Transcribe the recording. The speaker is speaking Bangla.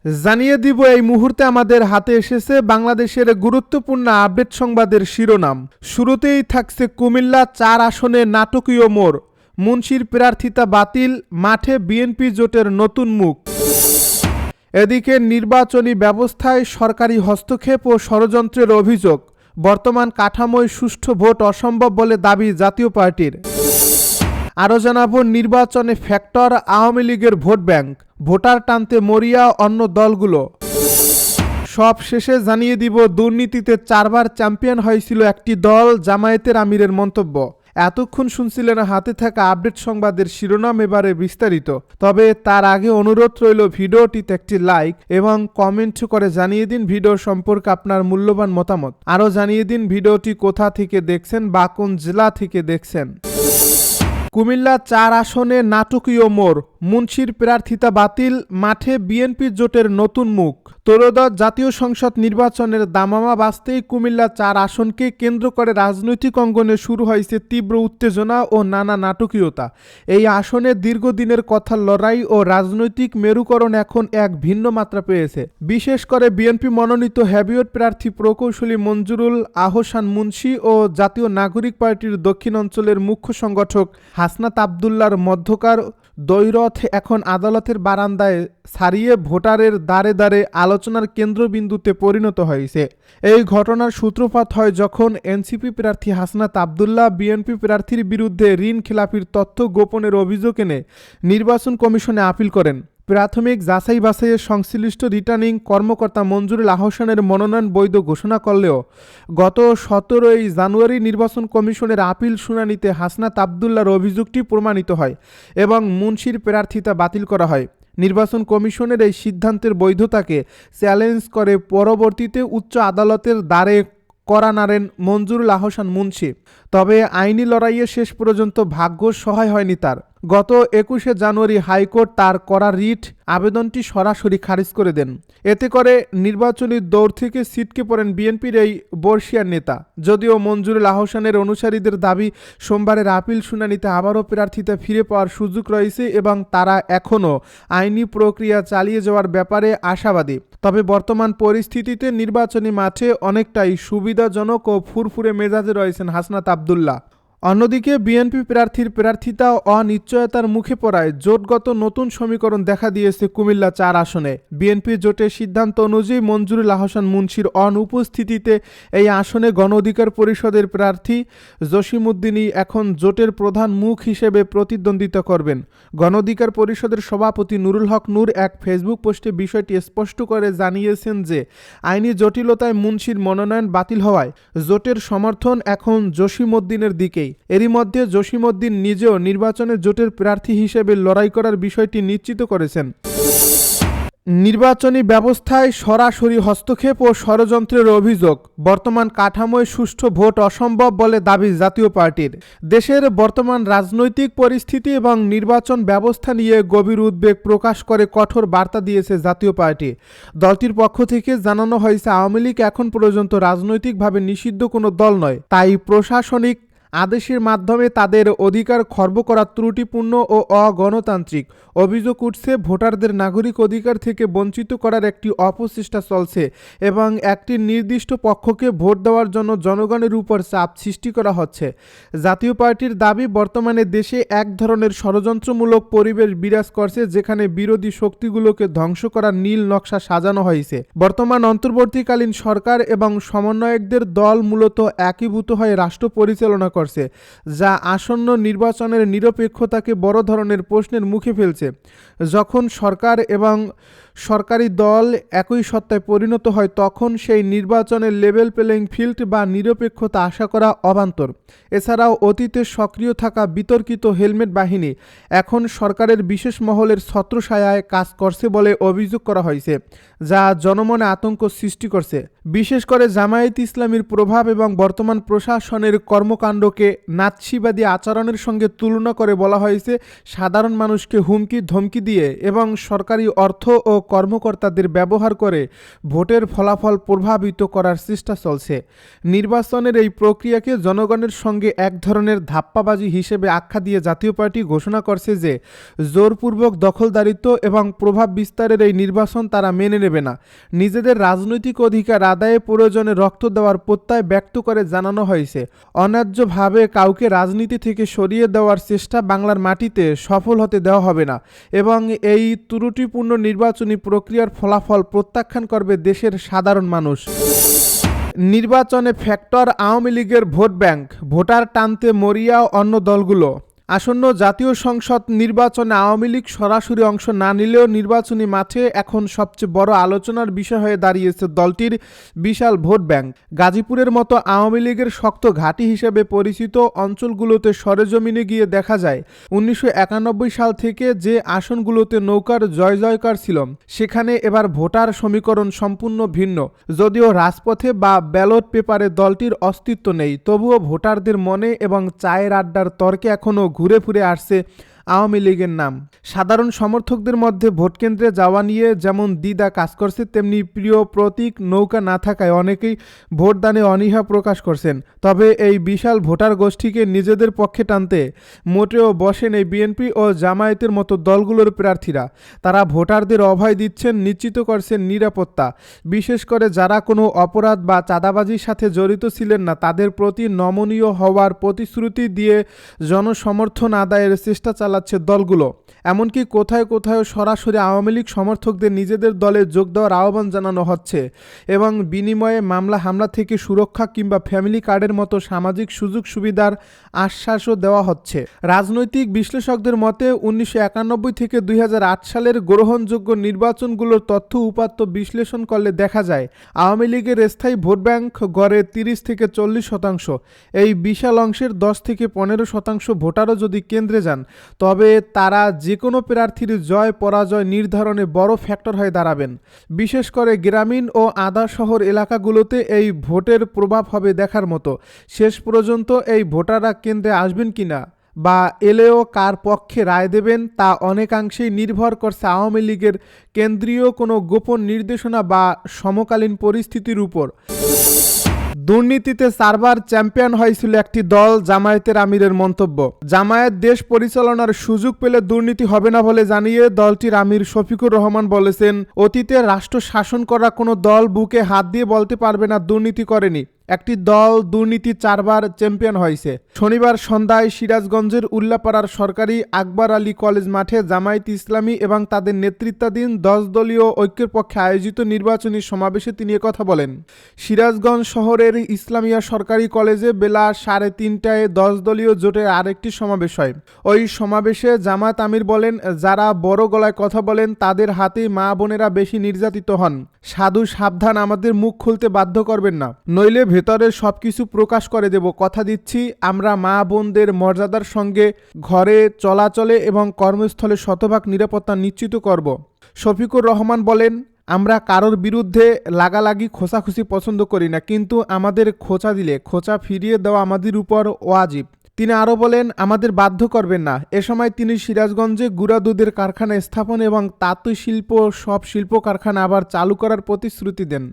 জানিয়ে দিব এই মুহূর্তে আমাদের হাতে এসেছে বাংলাদেশের গুরুত্বপূর্ণ আপডেট সংবাদের শিরোনাম। শুরুতেই থাকছে কুমিল্লা ৪ আসনে নাটকীয় মোড়, মুন্সির প্রার্থিতা বাতিল, মাঠে বিএনপি জোটের নতুন মুখ। এদিকে নির্বাচনী ব্যবস্থায় সরকারি হস্তক্ষেপ ও ষড়যন্ত্রের অভিযোগ, বর্তমান কাঠামোয় সুষ্ঠু ভোট অসম্ভব বলে দাবি জাতীয় পার্টির। আরও জানাবো নির্বাচনে ফ্যাক্টর আওয়ামী লীগের ভোট ব্যাংক, ভোটার টানতে মরিয়া অন্য দলগুলো। সব শেষে জানিয়ে দিব দুর্নীতিতে 4 বার চ্যাম্পিয়ন হয়েছিল একটি দল, জামায়াতের আমিরের মন্তব্য। এতক্ষণ শুনছিলেন হাতে থাকা আপডেট সংবাদের শিরোনাম, এবারে বিস্তারিত। তবে তার আগে অনুরোধ রইল ভিডিওটিতে একটি লাইক এবং কমেন্ট করে জানিয়ে দিন ভিডিও সম্পর্কে আপনার মূল্যবান মতামত। আরও জানিয়ে দিন ভিডিওটি কোথা থেকে দেখছেন বা কোন জেলা থেকে দেখছেন। কুমিল্লা 4 আসনে নাটকীয় মোড়, মুন্সির প্রার্থিতা বাতিল, মাঠে বিএনপি জোটের নতুন মুখ। ত্রয়োদশ জাতীয় সংসদ নির্বাচনের দামামা বাজতেই কুমিল্লা 4 আসনকে কেন্দ্র করে রাজনৈতিক অঙ্গনে শুরু হয়েছে তীব্র উত্তেজনা ও নানা নাটকীয়তা। এই আসনে দীর্ঘদিনের কথার লড়াই ও রাজনৈতিক মেরুকরণ এখন এক ভিন্ন মাত্রা পেয়েছে। বিশেষ করে বিএনপি মনোনীত হেভিওয়েট প্রার্থী প্রকৌশলী মঞ্জুরুল আহসান মুন্সি ও জাতীয় নাগরিক পার্টির দক্ষিণ অঞ্চলের মুখ্য সংগঠক হাসনাত আবদুল্লার মধ্যকার দ্বৈরথ এখন আদালতের বারান্দায় ছাড়িয়ে ভোটারের দ্বারে দ্বারে আলোচনার কেন্দ্রবিন্দুতে পরিণত হয়েছে। এই ঘটনার সূত্রপাত হয় যখন এনসিপি প্রার্থী হাসনাত আবদুল্লাহ বিএনপি প্রার্থীর বিরুদ্ধে ঋণ খেলাপির তথ্য গোপনের অভিযোগ এনে নির্বাচন কমিশনে আপিল করেন। প্রাথমিক যাচাই বাছাইয়ের সংশ্লিষ্ট রিটার্নিং কর্মকর্তা মঞ্জুরুল আহসানের মনোনয়ন বৈধ ঘোষণা করলেও গত 17 জানুয়ারি নির্বাচন কমিশনের আপিল শুনানিতে হাসনাত আবদুল্লার অভিযোগটি প্রমাণিত হয় এবং মুন্সির প্রার্থিতা বাতিল করা হয়। নির্বাচন কমিশনের এই সিদ্ধান্তের বৈধতাকে চ্যালেঞ্জ করে পরবর্তীতে উচ্চ আদালতের দ্বারে করা নাড়েন মঞ্জুরুল আহসান মুন্সি। তবে আইনি লড়াইয়ে শেষ পর্যন্ত ভাগ্য সহায় হয়নি তার। গত 21 জানুয়ারি হাইকোর্ট তার করা রিট আবেদনটি সরাসরি খারিজ করে দেন। এতে করে নির্বাচনী দৌড় থেকে ছিটকে পড়েন বিএনপির এই বর্ষিয়ার নেতা। যদিও মঞ্জুরুল আহসানের অনুসারীদের দাবি সোমবারের আপিল শুনানিতে আবারও প্রার্থিতা ফিরে পাওয়ার সুযোগ রয়েছে এবং তারা এখনও আইনি প্রক্রিয়া চালিয়ে যাওয়ার ব্যাপারে আশাবাদী। তবে বর্তমান পরিস্থিতিতে নির্বাচনী মাঠে অনেকটাই সুবিধাজনক ও ফুরফুরে মেজাজে রয়েছেন হাসনাত আবদুল্লাহ। অন্যদিকে বিএনপি প্রার্থীর প্রার্থিতা অনিশ্চয়তার মুখে পড়ায় জোটগত নতুন সমীকরণ দেখা দিয়েছে কুমিল্লা 4 আসনে। বিএনপি জোটের সিদ্ধান্ত অনুযায়ী মঞ্জুরুল আহসান মুন্সির অনুপস্থিতিতে এই আসনে গণ অধিকার পরিষদের প্রার্থী জসিমউদ্দিনই এখন জোটের প্রধান মুখ হিসেবে প্রতিদ্বন্দ্বিতা করবেন। গণ অধিকার পরিষদের সভাপতি নুরুল হক নূর এক ফেসবুক পোস্টে বিষয়টি স্পষ্ট করে জানিয়েছেন যে আইনি জটিলতায় মুন্সির মনোনয়ন বাতিল হওয়ায় জোটের সমর্থন এখন জসিমউদ্দিনের দিকেই। এরই মধ্যে জসিমউদ্দিন নিজেও নির্বাচনে জোটের প্রার্থী হিসেবে লড়াই করার বিষয়টি নিশ্চিত করেছেন। নির্বাচনী ব্যবস্থায় সরাসরি হস্তক্ষেপ ও ষড়যন্ত্রের অভিযোগ, বর্তমান কাঠামোয় সুষ্ঠু ভোট অসম্ভব বলে দাবি জাতীয় পার্টির। দেশের বর্তমান রাজনৈতিক পরিস্থিতি এবং নির্বাচন ব্যবস্থা নিয়ে গভীর উদ্বেগ প্রকাশ করে কঠোর বার্তা দিয়েছে জাতীয় পার্টি। দলটির পক্ষ থেকে জানানো হয়েছে আওয়ামী লীগ এখন পর্যন্ত রাজনৈতিকভাবে নিষিদ্ধ কোনো দল নয়, তাই প্রশাসনিক আদেশের মাধ্যমে তাদের অধিকার খর্ব করা ত্রুটিপূর্ণ ও অগণতান্ত্রিক। অভিযোগ উঠছে ভোটারদের নাগরিক অধিকার থেকে বঞ্চিত করার একটি অপচেষ্টা চলছে এবং একটি নির্দিষ্ট পক্ষকে ভোট দেওয়ার জন্য জনগণের উপর চাপ সৃষ্টি করা হচ্ছে। জাতীয় পার্টির দাবি, বর্তমানে দেশে এক ধরনের ষড়যন্ত্রমূলক পরিবেশ বিরাজ করছে যেখানে বিরোধী শক্তিগুলোকে ধ্বংস করার নীল নকশা সাজানো হয়েছে। বর্তমান অন্তর্বর্তীকালীন সরকার এবং সমন্বয়কদের দল মূলত একীভূত হয়ে রাষ্ট্র পরিচালনা করছে, যা আসন্ন নির্বাচনের নিরপেক্ষতাকে বড় ধরনের প্রশ্নের মুখে ফেলছে। যখন সরকার এবং সরকারি দল একই সত্তায় পরিণত হয় তখন সেই নির্বাচনের লেভেল প্লেইং ফিল্ড বা নিরপেক্ষতা আশা করা অবান্তর। এছাড়াও অতীতে সক্রিয় থাকা বিতর্কিত হেলমেট বাহিনী এখন সরকারের বিশেষ মহলের ছত্রছায়ায় কাজ করছে বলে অভিযোগ করা হয়েছে, যা জনমনে আতঙ্ক সৃষ্টি করছে। বিশেষ করে জামায়াত ইসলামীর প্রভাব এবং বর্তমান প্রশাসনের কর্মকাণ্ডকে নাৎসিবাদী আচরণের সঙ্গে তুলনা করে বলা হয়েছে সাধারণ মানুষকে হুমকি ধমকি দিয়ে এবং সরকারি অর্থ ও কর্মকর্তাদের ব্যবহার করে ভোটের ফলাফল প্রভাবিত করার চেষ্টা চলছে। নির্বাচনের এই প্রক্রিয়াকে জনগণের সঙ্গে এক ধরনের ধাপ্পাবাজি হিসেবে আখ্যা দিয়ে জাতীয় পার্টি ঘোষণা করছে যে জোরপূর্বক দখলদারিত্ব এবং প্রভাব বিস্তারের এই নির্বাচন তারা মেনে নেবে না। নিজেদের রাজনৈতিক অধিকার আদায়ে প্রয়োজনে রক্ত দেওয়ার প্রত্যয় ব্যক্ত করে জানানো হয়েছে, অন্যায্যভাবে কাউকে রাজনীতি থেকে সরিয়ে দেওয়ার চেষ্টা বাংলার মাটিতে সফল হতে দেওয়া হবে না এবং এই ত্রুটিপূর্ণ নির্বাচনী প্রক্রিয়ার ফলাফল প্রত্যাখ্যান করবে দেশের সাধারণ মানুষ। নির্বাচনে ফ্যাক্টর আওয়ামী লীগের ভোট ব্যাংক, ভোটার টানতে মরিয়া অন্য দলগুলো। আসন্ন জাতীয় সংসদ নির্বাচনে আওয়ামী লীগ সরাসরি অংশ না নিলেও নির্বাচনী মাঠে এখন সবচেয়ে বড় আলোচনার বিষয় হয়ে দাঁড়িয়েছে দলটির বিশাল ভোট ব্যাংক। গাজীপুরের মতো আওয়ামী লীগের শক্ত ঘাঁটি হিসেবে পরিচিত অঞ্চলগুলোতে সরেজমিনে গিয়ে দেখা যায় 1991 সাল থেকে যে আসনগুলোতে নৌকার জয় জয়কার ছিল সেখানে এবার ভোটার সমীকরণ সম্পূর্ণ ভিন্ন। যদিও রাজপথে বা ব্যালট পেপারে দলটির অস্তিত্ব নেই, তবুও ভোটারদের মনে এবং চায়ের আড্ডার তর্কে এখনও ঘুরে ফিরে আসছে আওয়ামী লীগের নাম। সাধারণ সমর্থকদের মধ্যে ভোটকেন্দ্রে যাওয়া নিয়ে যেমন দ্বিধা কাজ করছে, তেমনি প্রিয় প্রতীক নৌকা না থাকায় অনেকেই ভোটদানে অনীহা প্রকাশ করছেন। তবে এই বিশাল ভোটার গোষ্ঠীকে নিজেদের পক্ষে টানতে মোটেও বসেন এই বিএনপি ও জামায়াতের মতো দলগুলোর প্রার্থীরা। তারা ভোটারদের অভয় দিচ্ছেন, নিশ্চিত করছেন নিরাপত্তা। বিশেষ করে যারা কোনো অপরাধ বা চাঁদাবাজির সাথে জড়িত ছিলেন না তাদের প্রতি নমনীয় হওয়ার প্রতিশ্রুতি দিয়ে জনসমর্থন আদায়ের চেষ্টা চালাচ্ছে দলগুলো। এমনকি কোথায় কোথায় সরাসরি আওয়ামী লীগ সমর্থকদের নিজেদের দলে যোগ দেওয়ার আহ্বান জানানো হচ্ছে এবং বিনিময়ে মামলা হামলা থেকে সুরক্ষা কিংবা ফ্যামিলি কার্ডের মতো সামাজিক সুযোগ সুবিধার আশ্বাসও দেওয়া হচ্ছে। রাজনৈতিক বিশ্লেষকদের মতে 1991 থেকে 2008 সালের গ্রহণযোগ্য নির্বাচনগুলোর তথ্য উপাত্ত বিশ্লেষণ করলে দেখা যায় আওয়ামী লীগের স্থায়ী ভোট ব্যাংক গড়ে 30 থেকে 40%। এই বিশাল অংশের 10 থেকে 15% ভোটারও যদি কেন্দ্রে যান তবে তারা যে কোনো প্রার্থীর জয় পরাজয় নির্ধারণে বড় ফ্যাক্টর হয়ে দাঁড়াবেন। বিশেষ করে গ্রামীণ ও আধা শহর এলাকাগুলোতে এই ভোটের প্রভাব হবে দেখার মতো। শেষ পর্যন্ত এই ভোটাররা কেন্দ্রে আসবেন কিনা বা এলেও কার পক্ষে রায় দেবেন তা অনেকাংশেই নির্ভর করছে আওয়ামী লীগের কেন্দ্রীয় কোনো গোপন নির্দেশনা বা সমকালীন পরিস্থিতির উপর। দুর্নীতিতে 4 বার চ্যাম্পিয়ন হয়েছিল একটি দল, জামায়াতের আমিরের মন্তব্য। জামায়াত দেশ পরিচালনার সুযোগ পেলে দুর্নীতি হবে না বলে জানিয়ে দলটির আমির শফিকুর রহমান বলেছেন, অতীতে রাষ্ট্র শাসন করা কোনো দল বুকে হাত দিয়ে বলতে পারবে না দুর্নীতি করেনি। একটি দল দুর্নীতি 4 বার চ্যাম্পিয়ন হয়েছে। শনিবার সন্ধ্যায় সিরাজগঞ্জের উল্লাপাড়ার সরকারি আকবর আলী কলেজ মাঠে জামায়াত ইসলামী এবং তাদের নেতৃত্বাধীন 10 দলীয় ঐক্যের পক্ষে আয়োজিত নির্বাচনী সমাবেশে তিনি কথা বলেন। সিরাজগঞ্জ শহরের ইসলামিয়া সরকারি কলেজে বেলা 3:30টায় 10 দলীয় জোটের আরেকটি সমাবেশ হয়। ওই সমাবেশে জামায়াত আমির বলেন, যারা বড় গলায় কথা বলেন তাদের হাতেই মা বোনেরা বেশি নির্যাতিত হন। সাধু সাবধান, আমাদের মুখ খুলতে বাধ্য করবেন না, নইলে ভেতরের সবকিছু প্রকাশ করে দেব। কথা দিচ্ছি, আমরা মা বোনদের মর্যাদার সঙ্গে ঘরে চলাচলে এবং কর্মস্থলে শতভাগ নিরাপত্তা নিশ্চিত করব। শফিকুর রহমান বলেন, আমরা কারোর বিরুদ্ধে লাগালাগি খোঁচাখুচি পছন্দ করি না, কিন্তু আমাদের খোঁচা দিলে খোঁচা ফিরিয়ে দেওয়া আমাদের উপর ওয়াজিব। তিনি আরও বলেন, আমাদের বাধ্য করবেন না। এ সময় তিনি সিরাজগঞ্জে গুঁড়া দুধের কারখানা স্থাপন এবং তাঁত শিল্প সব শিল্প কারখানা আবার চালু করার প্রতিশ্রুতি দেন।